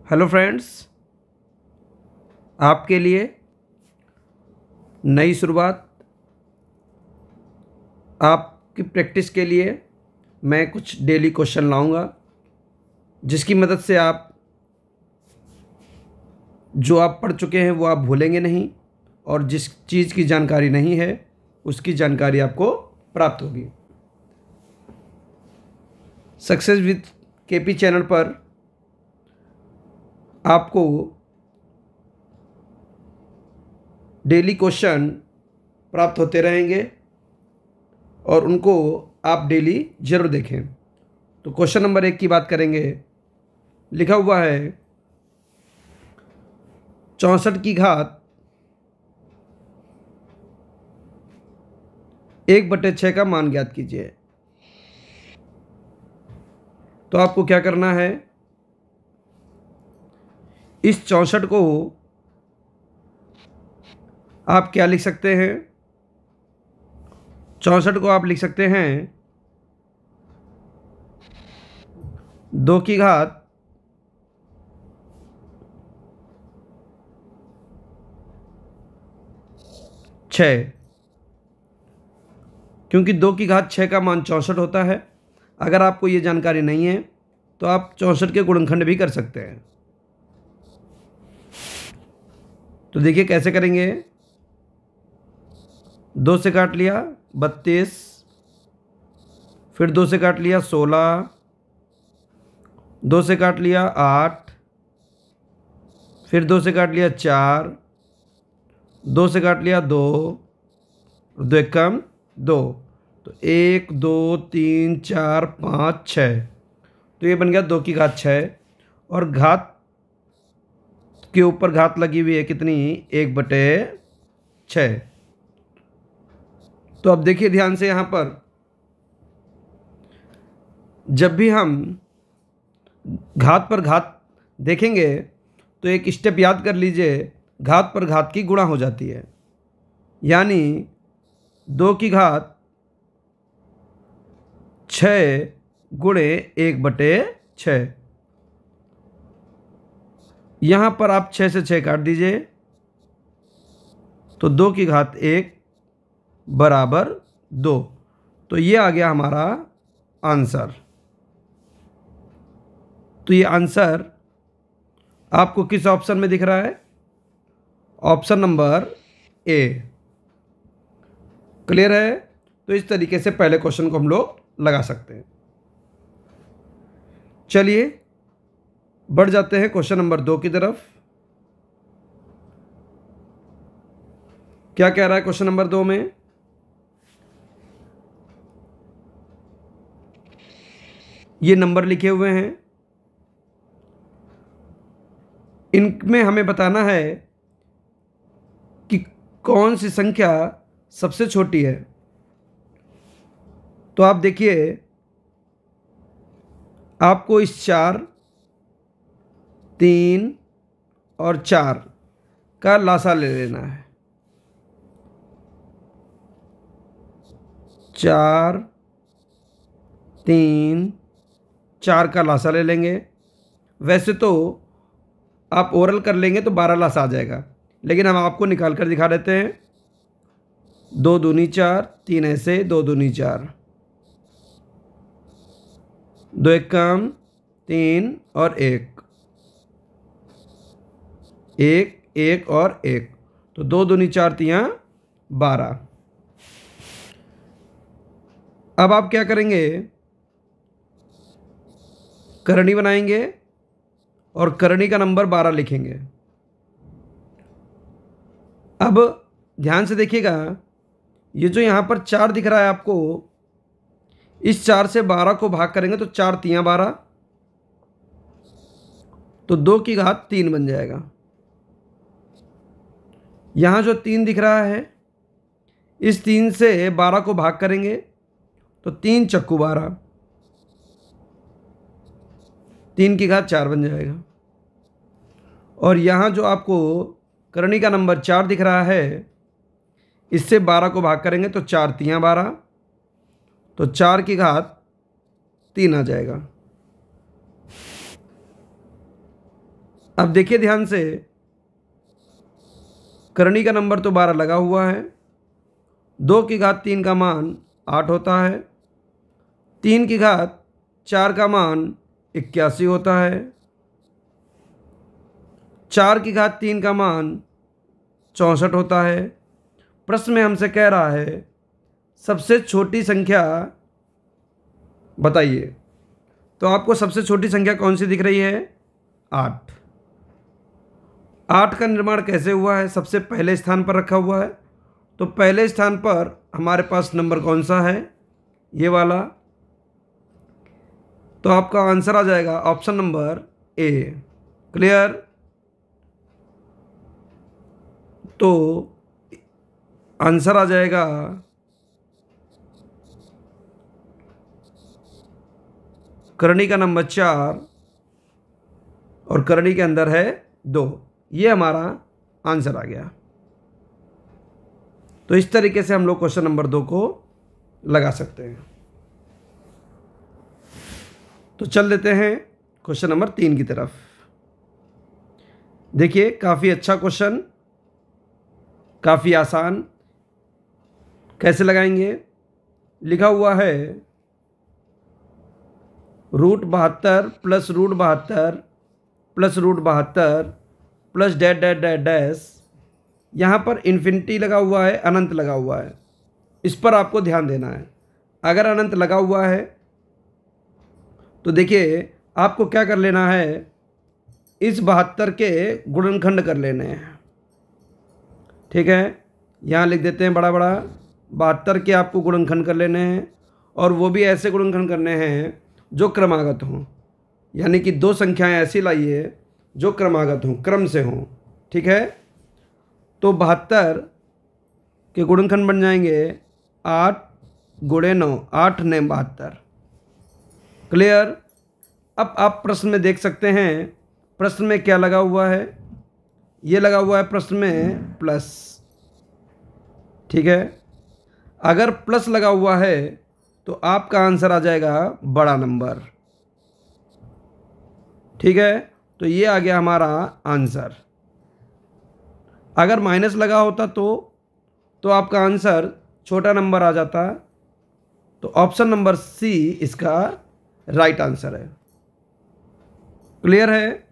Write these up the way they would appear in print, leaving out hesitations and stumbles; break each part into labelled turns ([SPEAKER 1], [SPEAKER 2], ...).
[SPEAKER 1] Hello friends, आपके लिए नई शुरुआत, आपकी प्रैक्टिस के लिए मैं कुछ डेली क्वेश्चन लाऊंगा जिसकी मदद से आप जो आप पढ़ चुके हैं वो आप भूलेंगे नहीं और जिस चीज़ की जानकारी नहीं है उसकी जानकारी आपको प्राप्त होगी। सक्सेस विद केपी चैनल पर आपको डेली क्वेश्चन प्राप्त होते रहेंगे और उनको आप डेली ज़रूर देखें। तो क्वेश्चन नंबर 1 की बात करेंगे। लिखा हुआ है 64 की घात 1/6 का मान ज्ञात कीजिए। तो आपको क्या करना है, इस 64 को आप क्या लिख सकते हैं, 64 को आप लिख सकते हैं 2 की घात 6, क्योंकि 2 की घात 6 का मान 64 होता है। अगर आपको ये जानकारी नहीं है तो आप 64 के गुणनखंड भी कर सकते हैं। तो देखिए कैसे करेंगे। 2 से काट लिया 32, फिर 2 से काट लिया 16, 2 से काट लिया 8, फिर 2 से काट लिया 4, 2 से काट लिया 2, 2 एकम 2, तो 1 2 3 4 5 6। तो ये बन गया 2 की घात 6 और घात के ऊपर घात लगी हुई है कितनी, 1/6। तो अब देखिए ध्यान से, यहाँ पर जब भी हम घात पर घात देखेंगे तो एक स्टेप याद कर लीजिए, घात पर घात की गुणा हो जाती है। यानी 2 की घात 6 गुणे 1/6। यहाँ पर आप 6 से 6 काट दीजिए तो 2 की घात 1 बराबर 2। तो ये आ गया हमारा आंसर। तो ये आंसर आपको किस ऑप्शन में दिख रहा है, ऑप्शन नंबर ए। क्लियर है। तो इस तरीके से पहले क्वेश्चन को हम लोग लगा सकते हैं। चलिए बढ़ जाते हैं क्वेश्चन नंबर 2 की तरफ। क्या कह रहा है क्वेश्चन नंबर 2 में, ये नंबर लिखे हुए हैं, इनमें हमें बताना है कि कौन सी संख्या सबसे छोटी है। तो आप देखिए, आपको इस 4, 3 और 4 का लासा ले लेना है। 4 3 4 का लासा ले लेंगे। वैसे तो आप ओरल कर लेंगे तो 12 लासा आ जाएगा, लेकिन हम आपको निकाल कर दिखा देते हैं। 2 दूनी 4, 3 ऐसे, 2 दूनी 4, 2 एकम 3 और 1, 1 1 और 1, तो 2 दूनी 4 तियाँ 12। अब आप क्या करेंगे, करनी बनाएंगे और करनी का नंबर 12 लिखेंगे। अब ध्यान से देखिएगा, ये जो यहाँ पर 4 दिख रहा है आपको, इस 4 से 12 को भाग करेंगे तो 4 तियाँ 12, तो 2 की घात 3 बन जाएगा। यहाँ जो 3 दिख रहा है, इस 3 से 12 को भाग करेंगे तो 3 चक्कू 12, 3 की घात 4 बन जाएगा। और यहाँ जो आपको करनी का नंबर 4 दिख रहा है, इससे 12 को भाग करेंगे तो 4 तियाँ 12, तो 4 की घात 3 आ जाएगा। अब देखिए ध्यान से, करणी का नंबर तो 12 लगा हुआ है, 2 की घात 3 का मान 8 होता है, 3 की घात 4 का मान 81 होता है, 4 की घात 3 का मान 64 होता है। प्रश्न में हमसे कह रहा है सबसे छोटी संख्या बताइए। तो आपको सबसे छोटी संख्या कौन सी दिख रही है? 8। 8 का निर्माण कैसे हुआ है? सबसे पहले स्थान पर रखा हुआ है, तो पहले स्थान पर हमारे पास नंबर कौन सा है? ये वाला। तो आपका आंसर आ जाएगा ऑप्शन नंबर ए। क्लियर? तो आंसर आ जाएगा करणी का नंबर 4 और करणी के अंदर है 2। ये हमारा आंसर आ गया। तो इस तरीके से हम लोग क्वेश्चन नंबर 2 को लगा सकते हैं। तो चल देते हैं क्वेश्चन नंबर 3 की तरफ। देखिए काफ़ी अच्छा क्वेश्चन, काफ़ी आसान। कैसे लगाएंगे? लिखा हुआ है √72 plus √72 plus √72 plus dash dash dash dash. यहाँ पर इन्फिनिटी लगा हुआ है, अनंत लगा हुआ है, इस पर आपको ध्यान देना है। अगर अनंत लगा हुआ है तो देखिए आपको क्या कर लेना है, इस 72 के गुणनखंड कर लेने हैं। ठीक है, यहाँ लिख देते हैं बड़ा बड़ा, 72 के आपको गुणनखंड कर लेने हैं, और वो भी ऐसे गुणनखंड करने हैं जो क्रमागत हों। यानी कि 2 संख्याएं ऐसी लाइए जो क्रमागत हों, क्रम से हों। ठीक है, तो 72 के गुणनखंड बन जाएंगे 8 गुणे 9, 8 9 72। क्लियर? अब आप प्रश्न में देख सकते हैं, प्रश्न में क्या लगा हुआ है? ये लगा हुआ है प्रश्न में प्लस। ठीक है, अगर प्लस लगा हुआ है तो आपका आंसर आ जाएगा बड़ा नंबर। ठीक है, तो ये आ गया हमारा आंसर। अगर माइनस लगा होता तो आपका आंसर छोटा नंबर आ जाता। तो ऑप्शन नंबर सी इसका राइट आंसर है। क्लियर है?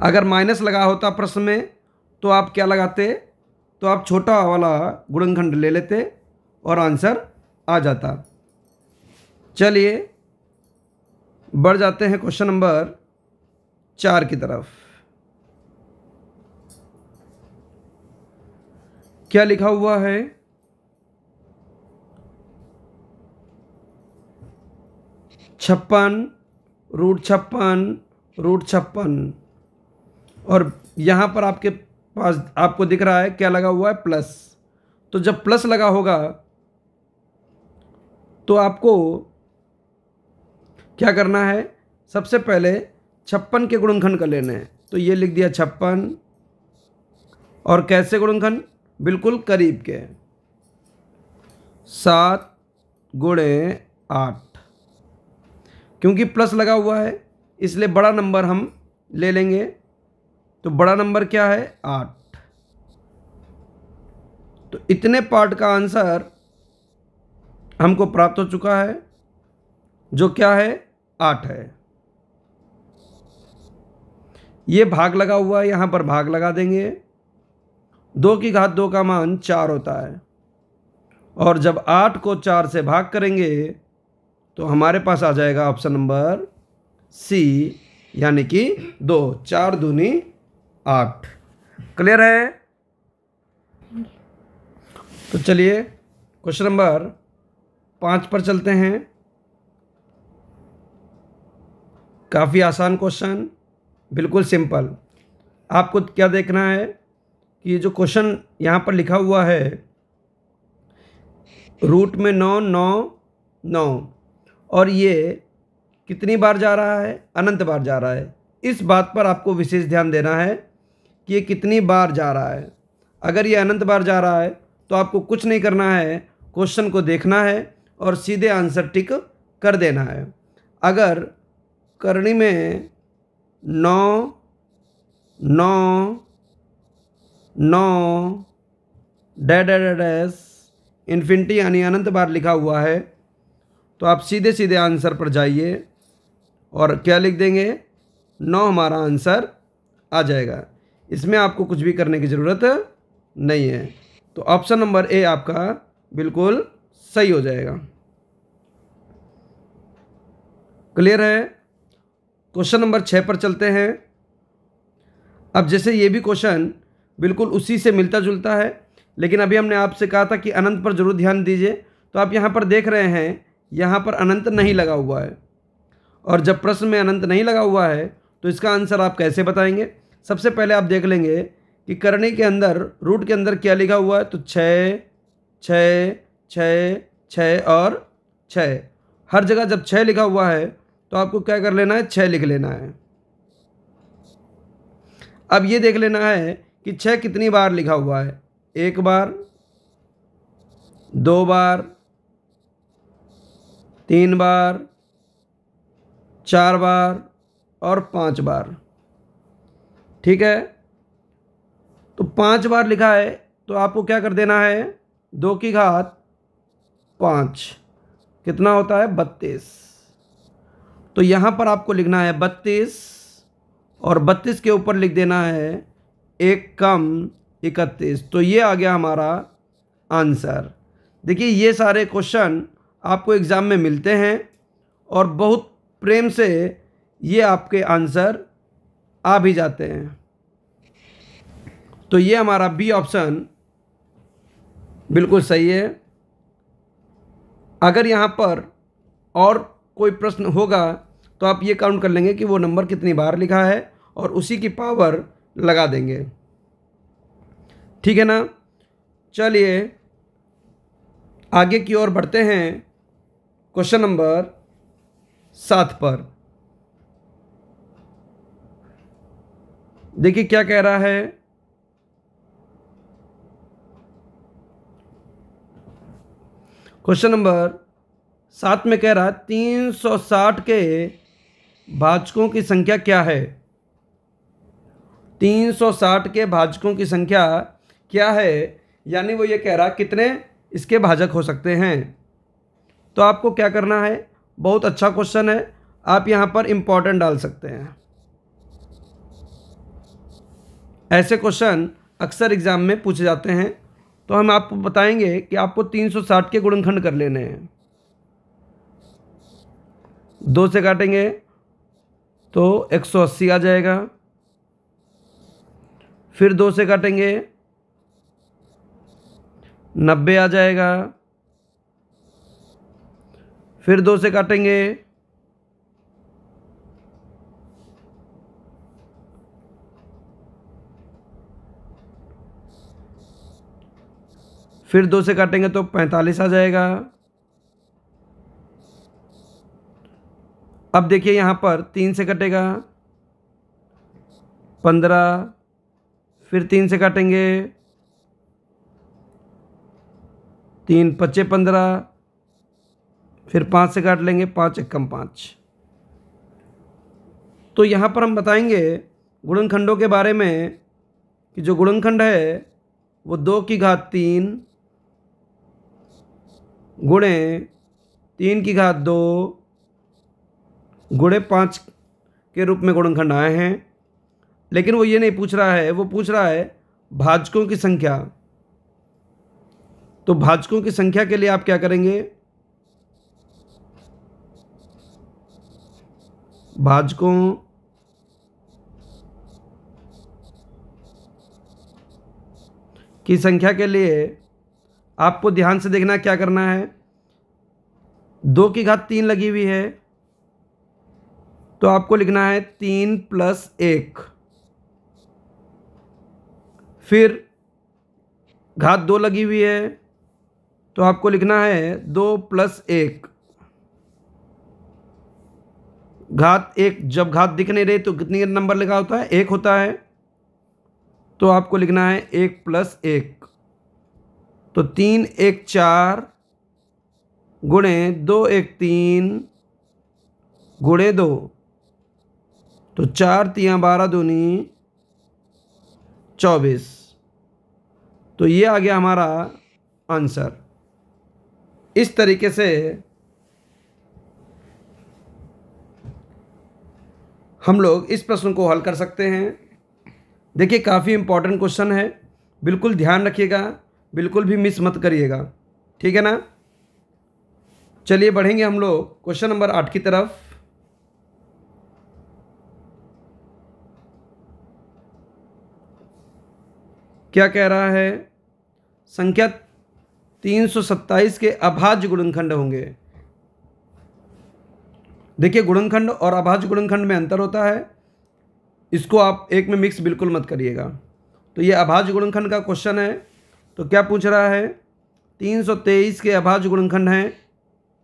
[SPEAKER 1] अगर माइनस लगा होता प्रश्न में तो आप क्या लगाते? तो आप छोटा वाला गुणनखंड ले लेते और आंसर आ जाता। चलिए बढ़ जाते हैं क्वेश्चन नंबर 4 की तरफ। क्या लिखा हुआ है? √56 और यहाँ पर आपके पास आपको दिख रहा है क्या लगा हुआ है? प्लस। तो जब प्लस लगा होगा तो आपको क्या करना है? सबसे पहले 56 के गुणनखंड कर लेने हैं। तो ये लिख दिया 56, और कैसे गुणनखंड? बिल्कुल करीब के, 7 गुणे 8। क्योंकि प्लस लगा हुआ है इसलिए बड़ा नंबर हम ले लेंगे। तो बड़ा नंबर क्या है? 8। तो इतने पार्ट का आंसर हमको प्राप्त हो चुका है, जो क्या है? 8 है। ये भाग लगा हुआ है, यहाँ पर भाग लगा देंगे। 2 की घात 2 का मान 4 होता है, और जब 8 को 4 से भाग करेंगे तो हमारे पास आ जाएगा ऑप्शन नंबर सी, यानी कि 2। 4 दूनी 8। क्लियर है? तो चलिए क्वेश्चन नंबर 5 पर चलते हैं। काफ़ी आसान क्वेश्चन, बिल्कुल सिंपल। आपको क्या देखना है कि ये जो क्वेश्चन यहाँ पर लिखा हुआ है, रूट में 9 9 9, और ये कितनी बार जा रहा है? अनंत बार जा रहा है। इस बात पर आपको विशेष ध्यान देना है कि ये कितनी बार जा रहा है। अगर ये अनंत बार जा रहा है तो आपको कुछ नहीं करना है, क्वेश्चन को देखना है और सीधे आंसर टिक कर देना है। अगर करनी में 9 9 9 डैश डैश डैश इन्फिनिटी यानी अनंत बार लिखा हुआ है, तो आप सीधे सीधे आंसर पर जाइए और क्या लिख देंगे, 9 हमारा आंसर आ जाएगा। इसमें आपको कुछ भी करने की ज़रूरत नहीं है। तो ऑप्शन नंबर ए आपका बिल्कुल सही हो जाएगा। क्लियर है। क्वेश्चन नंबर 6 पर चलते हैं। अब जैसे ये भी क्वेश्चन बिल्कुल उसी से मिलता जुलता है, लेकिन अभी हमने आपसे कहा था कि अनंत पर जरूर ध्यान दीजिए। तो आप यहाँ पर देख रहे हैं, यहाँ पर अनंत नहीं लगा हुआ है, और जब प्रश्न में अनंत नहीं लगा हुआ है तो इसका आंसर आप कैसे बताएंगे। सबसे पहले आप देख लेंगे कि करनी के अंदर, रूट के अंदर क्या लिखा हुआ है, तो 6 6 6 6 और 6। हर जगह जब 6 लिखा हुआ है तो आपको क्या कर लेना है, 6 लिख लेना है। अब ये देख लेना है कि 6 कितनी बार लिखा हुआ है, 1 बार, 2 बार, 3 बार, 4 बार और 5 बार। ठीक है, तो 5 बार लिखा है तो आपको क्या कर देना है, 2 की घात 5 कितना होता है, 32। तो यहाँ पर आपको लिखना है 32 और 32 के ऊपर लिख देना है 1 कम 31। तो ये आ गया हमारा आंसर। देखिए ये सारे क्वेश्चन आपको एग्ज़ाम में मिलते हैं और बहुत प्रेम से ये आपके आंसर आ भी जाते हैं। तो ये हमारा बी ऑप्शन बिल्कुल सही है। अगर यहाँ पर और कोई प्रश्न होगा तो आप ये काउंट कर लेंगे कि वो नंबर कितनी बार लिखा है और उसी की पावर लगा देंगे। ठीक है ना। चलिए आगे की ओर बढ़ते हैं क्वेश्चन नंबर 7 पर। देखिए क्या कह रहा है, क्वेश्चन नंबर 7 में कह रहा है 360 के भाजकों की संख्या क्या है। 360 के भाजकों की संख्या क्या है, यानी वो ये कह रहा कितने इसके भाजक हो सकते हैं। तो आपको क्या करना है, बहुत अच्छा क्वेश्चन है, आप यहाँ पर इम्पोर्टेंट डाल सकते हैं। ऐसे क्वेश्चन अक्सर एग्जाम में पूछे जाते हैं। तो हम आपको बताएंगे कि आपको 360 के गुणनखंड कर लेने हैं। 2 से काटेंगे तो 180 आ जाएगा, फिर 2 से काटेंगे 90 आ जाएगा, फिर 2 से काटेंगे फिर 2 से काटेंगे तो 45 आ जाएगा। अब देखिए यहाँ पर 3 से कटेगा 15, फिर 3 से काटेंगे 3 पच्चे 15, फिर 5 से काट लेंगे 5 एकम 5। तो यहाँ पर हम बताएंगे गुणनखंडों के बारे में कि जो गुणनखंड है वो 2 की घात 3 गुणे 3 की घात 2 गुणे 5 के रूप में गुणनखंड आए हैं। लेकिन वो ये नहीं पूछ रहा है, वो पूछ रहा है भाजकों की संख्या। तो भाजकों की संख्या के लिए आप क्या करेंगे, भाजकों की संख्या के लिए आपको ध्यान से देखना क्या करना है। 2 की घात 3 लगी हुई है तो आपको लिखना है 3 + 1, फिर घात 2 लगी हुई है तो आपको लिखना है 2 + 1। घात 1, जब घात दिख नहीं रही तो कितनी नंबर लिखा होता है, 1 होता है, तो आपको लिखना है 1 + 1। तो 3 1 4 गुणे 2 1 3 गुणे 2, तो 4 × 3 = 12 दूनी 24। तो ये आ गया हमारा आंसर। इस तरीके से हम लोग इस प्रश्न को हल कर सकते हैं। देखिए काफ़ी इम्पोर्टेंट क्वेश्चन है, बिल्कुल ध्यान रखिएगा, बिल्कुल भी मिस मत करिएगा, ठीक है ना। चलिए बढ़ेंगे हम लोग क्वेश्चन नंबर 8 की तरफ। क्या कह रहा है? संख्या 327 के अभाज्य गुणनखंड होंगे। देखिए गुणनखंड और अभाज्य गुणनखंड में अंतर होता है, इसको आप एक में मिक्स बिल्कुल मत करिएगा। तो ये अभाज्य गुणनखंड का क्वेश्चन है। तो क्या पूछ रहा है? 323 के अभाज्य गुणनखंड हैं,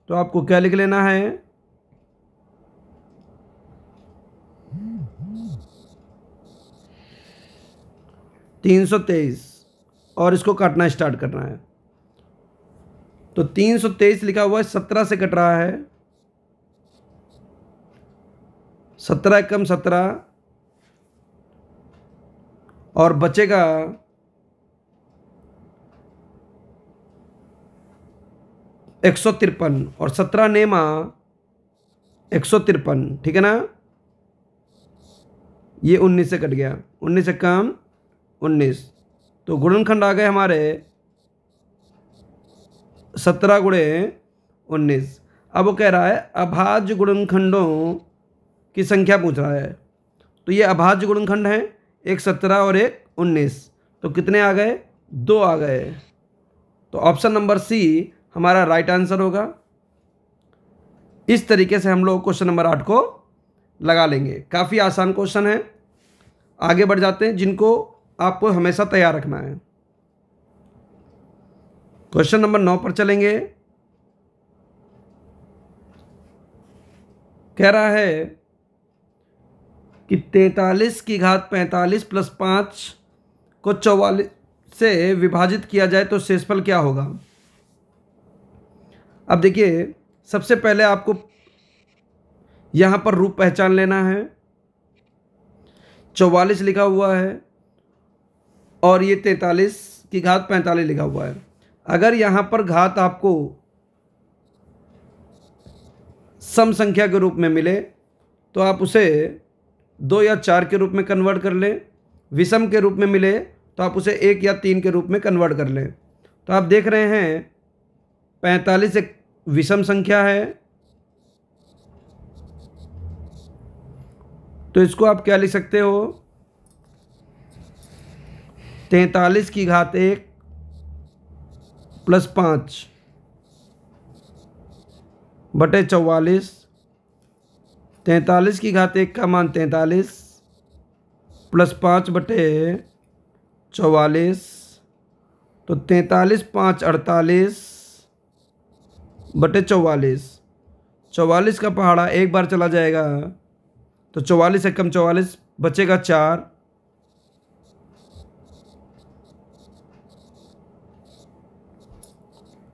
[SPEAKER 1] तो आपको क्या लिख लेना है? 323 और इसको काटना स्टार्ट करना है। तो 323 लिखा हुआ है, 17 से कट रहा है, 17 एकम 17 और बचेगा 153 और 17 नेमा 153, ठीक है ना। ये 19 से कट गया, 19 से कम 19। तो गुणनखंड आ गए हमारे 17 गुणे 19। अब वो कह रहा है अभाज्य गुणनखंडों की संख्या पूछ रहा है। तो ये अभाज्य गुणनखंड है, एक 17 और एक 19। तो कितने आ गए? 2 आ गए। तो ऑप्शन नंबर सी हमारा राइट आंसर होगा। इस तरीके से हम लोग क्वेश्चन नंबर 8 को लगा लेंगे। काफ़ी आसान क्वेश्चन है। आगे बढ़ जाते हैं, जिनको आपको हमेशा तैयार रखना है। क्वेश्चन नंबर 9 पर चलेंगे। कह रहा है कि 43 की घात 45 प्लस 5 को 44 से विभाजित किया जाए तो शेषफल क्या होगा। अब देखिए सबसे पहले आपको यहां पर रूप पहचान लेना है। 44 लिखा हुआ है और ये 43 की घात 45 लिखा हुआ है। अगर यहां पर घात आपको सम संख्या के रूप में मिले तो आप उसे 2 या 4 के रूप में कन्वर्ट कर लें। विषम के रूप में मिले तो आप उसे 1 या 3 के रूप में कन्वर्ट कर लें। तो आप देख रहे हैं 45 एक विषम संख्या है, तो इसको आप क्या लिख सकते हो? 43 की घात 1 प्लस 5 बटे 44। 43 की घात 1 का मान 43 प्लस 5 बटे 44। तो 43 5 48 बटे 44। 44 का पहाड़ा एक बार चला जाएगा, तो 44 एकम 44 बचेगा 4।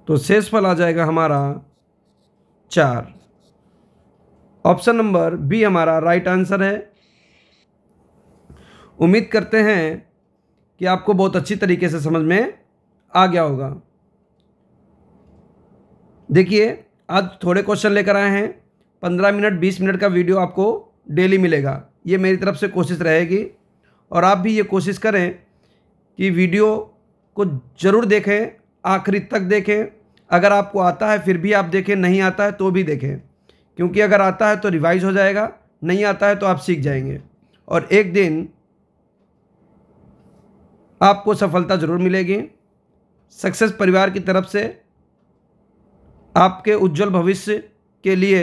[SPEAKER 1] तो शेषफल आ जाएगा हमारा 4। ऑप्शन नंबर बी हमारा राइट आंसर है। उम्मीद करते हैं कि आपको बहुत अच्छी तरीके से समझ में आ गया होगा। देखिए आज थोड़े क्वेश्चन लेकर आए हैं। 15 मिनट 20 मिनट का वीडियो आपको डेली मिलेगा, ये मेरी तरफ से कोशिश रहेगी। और आप भी ये कोशिश करें कि वीडियो को ज़रूर देखें, आखिरी तक देखें। अगर आपको आता है फिर भी आप देखें, नहीं आता है तो भी देखें, क्योंकि अगर आता है तो रिवाइज हो जाएगा, नहीं आता है तो आप सीख जाएंगे और एक दिन आपको सफलता ज़रूर मिलेगी। सक्सेस परिवार की तरफ से आपके उज्जवल भविष्य के लिए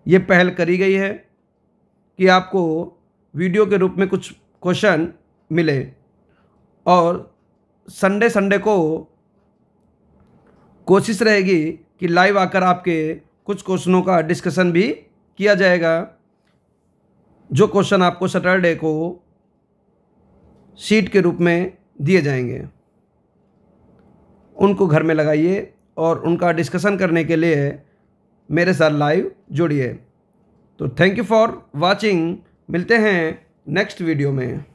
[SPEAKER 1] ये पहल करी गई है कि आपको वीडियो के रूप में कुछ क्वेश्चन मिले और संडे को कोशिश रहेगी कि लाइव आकर आपके कुछ क्वेश्चनों का डिस्कशन भी किया जाएगा। जो क्वेश्चन आपको सैटरडे को शीट के रूप में दिए जाएंगे, उनको घर में लगाइए और उनका डिस्कशन करने के लिए मेरे साथ लाइव जुड़िए। तो थैंक यू फॉर वाचिंग। मिलते हैं नेक्स्ट वीडियो में।